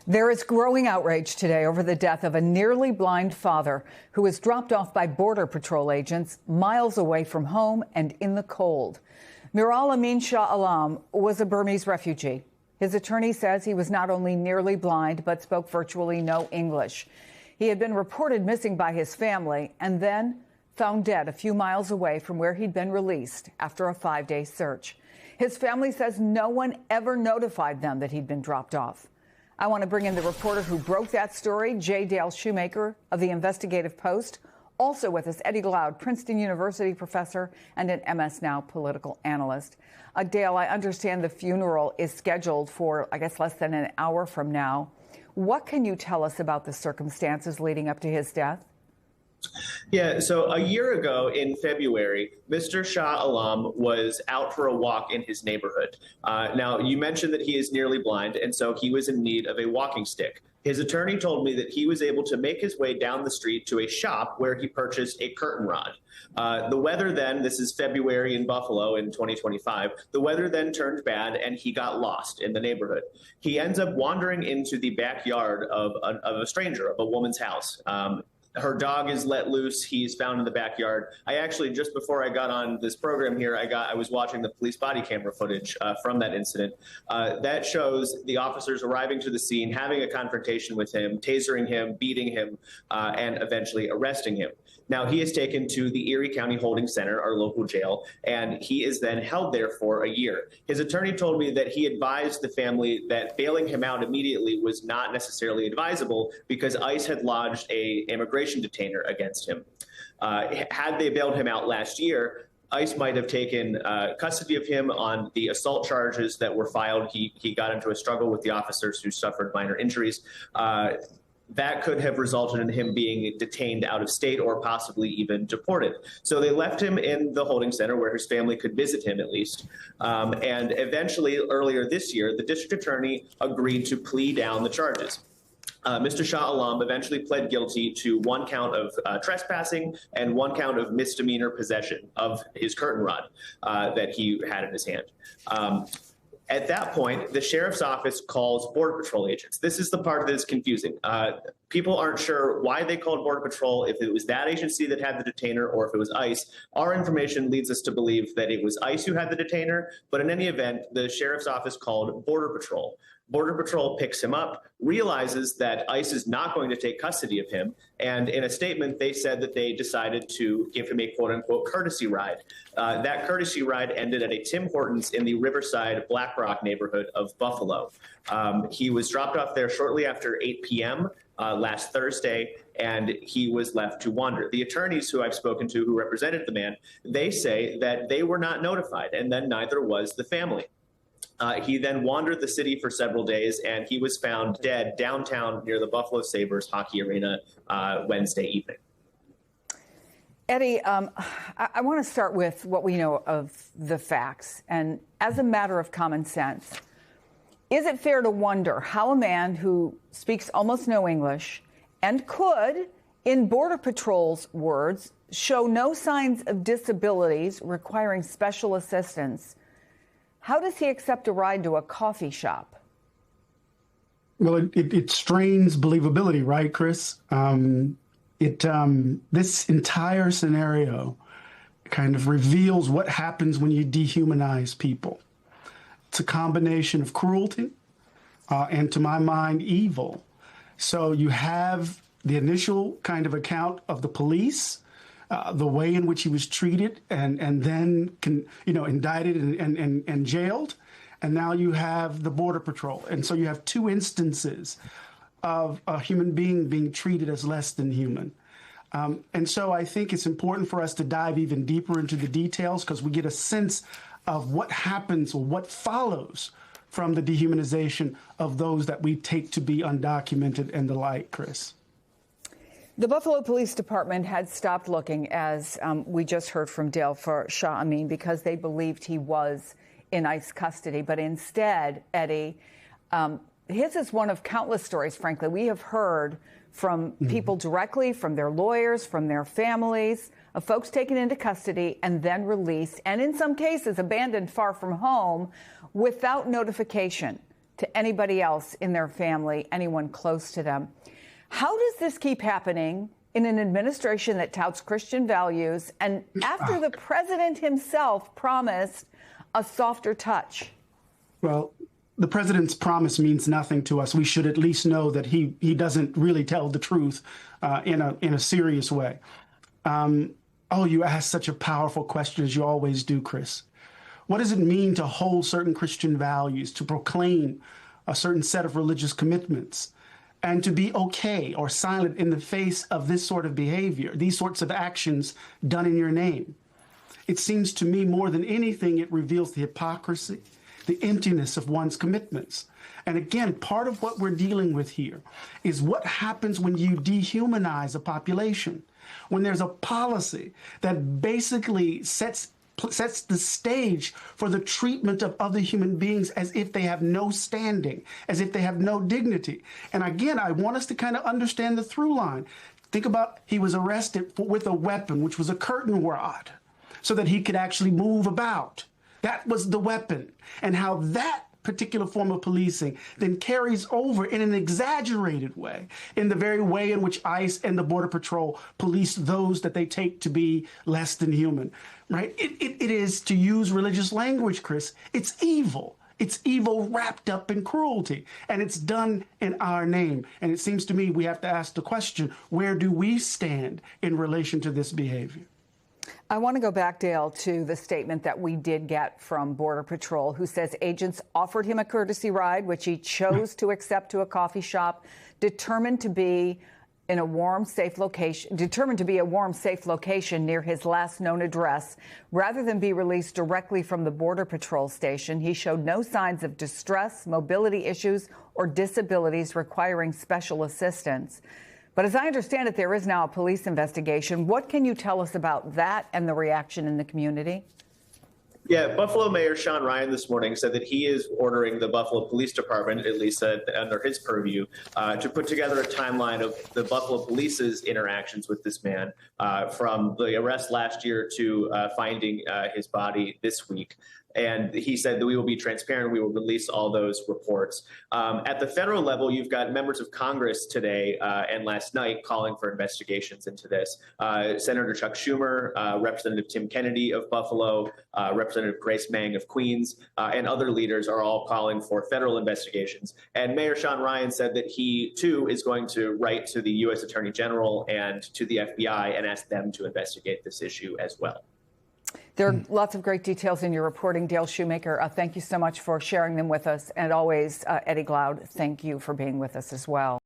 There is growing outrage today over the death of a nearly blind father who was dropped off by Border Patrol agents miles away from home and in the cold. Miral Amin Shah Alam was a Burmese refugee. His attorney says he was not only nearly blind, but spoke virtually no English. He had been reported missing by his family and then found dead a few miles away from where he'd been released after a 5-day search. His family says no one ever notified them that he'd been dropped off. I want to bring in the reporter who broke that story, J. Dale Shoemaker of the Investigative Post. Also with us, Eddie Glaude, Princeton University professor and an MS Now political analyst. Dale, I understand the funeral is scheduled for, I guess, less than an hour from now. What can you tell us about the circumstances leading up to his death? Yeah, so a year ago in February, Mr. Shah Alam was out for a walk in his neighborhood. Now, you mentioned that he is nearly blind, and so he was in need of a walking stick. His attorney told me that he was able to make his way down the street to a shop where he purchased a curtain rod. The weather then, this is February in Buffalo in 2025, the weather then turned bad and he got lost in the neighborhood. He ends up wandering into the backyard of a stranger, of a woman's house. Her dog is let loose. He's found in the backyard. I actually, just before I got on this program here, I was watching the police body camera footage from that incident. That shows the officers arriving to the scene, having a confrontation with him, tasering him, beating him, and eventually arresting him. Now, he is taken to the Erie County Holding Center, our local jail, and he is then held there for a year. His attorney told me that he advised the family that bailing him out immediately was not necessarily advisable because ICE had lodged an immigration detainer against him. Had they bailed him out last year, ICE might have taken custody of him on the assault charges that were filed. He got into a struggle with the officers who suffered minor injuries. That could have resulted in him being detained out of state or possibly even deported. So they left him in the holding center where his family could visit him at least. And eventually, earlier this year, the district attorney agreed to plea down the charges. Mr. Shah Alam eventually pled guilty to 1 count of trespassing and 1 count of misdemeanor possession of his curtain rod that he had in his hand. At that point, the sheriff's office calls Border Patrol agents. This is the part that is confusing. People aren't sure why they called Border Patrol, if it was that agency that had the detainer or if it was ICE. Our information leads us to believe that it was ICE who had the detainer, but in any event, the sheriff's office called Border Patrol. Border Patrol picks him up, realizes that ICE is not going to take custody of him, and in a statement, they said that they decided to give him a quote-unquote courtesy ride. That courtesy ride ended at a Tim Hortons in the Riverside Black Rock neighborhood of Buffalo. He was dropped off there shortly after 8 p.m. Last Thursday, and he was left to wander. The attorneys who I've spoken to who represented the man, they say that they were not notified, and then neither was the family. He then wandered the city for several days, and he was found dead downtown near the Buffalo Sabres hockey arena Wednesday evening. Eddie, I want to start with what we know of the facts. And as a matter of common sense, is it fair to wonder how a man who speaks almost no English and could, in Border Patrol's words, show no signs of disabilities requiring special assistance, how does he accept a ride to a coffee shop? Well, it strains believability, right, Chris? This entire scenario kind of reveals what happens when you dehumanize people. It's a combination of cruelty and, to my mind, evil. So you have the initial kind of account of the police, the way in which he was treated and then indicted and jailed. And now you have the Border Patrol. And so you have 2 instances of a human being treated as less than human. And so I think it's important for us to dive even deeper into the details because we get a sense of what happens or what follows from the dehumanization of those that we take to be undocumented and the like, Chris. The Buffalo Police Department had stopped looking, as we just heard from Dale, for Shah Amin because they believed he was in ICE custody. But instead, Eddie, his is one of countless stories, frankly. We have heard from people directly, from their lawyers, from their families, of folks taken into custody and then released, and in some cases abandoned far from home without notification to anybody else in their family, anyone close to them. How does this keep happening in an administration that touts Christian values and after the president himself promised a softer touch? Well, the president's promise means nothing to us. We should at least know that he doesn't really tell the truth in a serious way. You asked such a powerful question, as you always do, Chris. What does it mean to hold certain Christian values, to proclaim a certain set of religious commitments, and to be okay or silent in the face of this sort of behavior, these sorts of actions done in your name? It seems to me more than anything, it reveals the hypocrisy, the emptiness of one's commitments. And again, part of what we're dealing with here is what happens when you dehumanize a population, when there's a policy that basically sets the stage for the treatment of other human beings as if they have no standing, as if they have no dignity. And again, I want us to kind of understand the through line. Think about, he was arrested with a weapon, which was a curtain rod, so that he could actually move about. That was the weapon. And how that particular form of policing then carries over in an exaggerated way, in the very way in which ICE and the Border Patrol police those that they take to be less than human, right? It is, to use religious language, Chris, it's evil. It's evil wrapped up in cruelty, and it's done in our name. And it seems to me we have to ask the question, where do we stand in relation to this behavior? I want to go back, Dale, to the statement that we did get from Border Patrol, who says agents offered him a courtesy ride, which he chose to accept, to a coffee shop, determined to be a warm, safe location near his last known address. Rather than be released directly from the Border Patrol station, he showed no signs of distress, mobility issues, or disabilities requiring special assistance. But as I understand it, there is now a police investigation. What can you tell us about that and the reaction in the community? Yeah, Buffalo Mayor Sean Ryan this morning said that he is ordering the Buffalo Police Department, at least under his purview, to put together a timeline of the Buffalo Police's interactions with this man from the arrest last year to finding his body this week. And he said that we will be transparent. We will release all those reports. At the federal level, you've got members of Congress today and last night calling for investigations into this. Senator Chuck Schumer, Representative Tim Kennedy of Buffalo, Representative Grace Meng of Queens, and other leaders are all calling for federal investigations. And Mayor Sean Ryan said that he, too, is going to write to the U.S. Attorney General and to the FBI and ask them to investigate this issue as well. There are lots of great details in your reporting, Dale Shoemaker. Thank you so much for sharing them with us. And always, Eddie Glaude, thank you for being with us as well.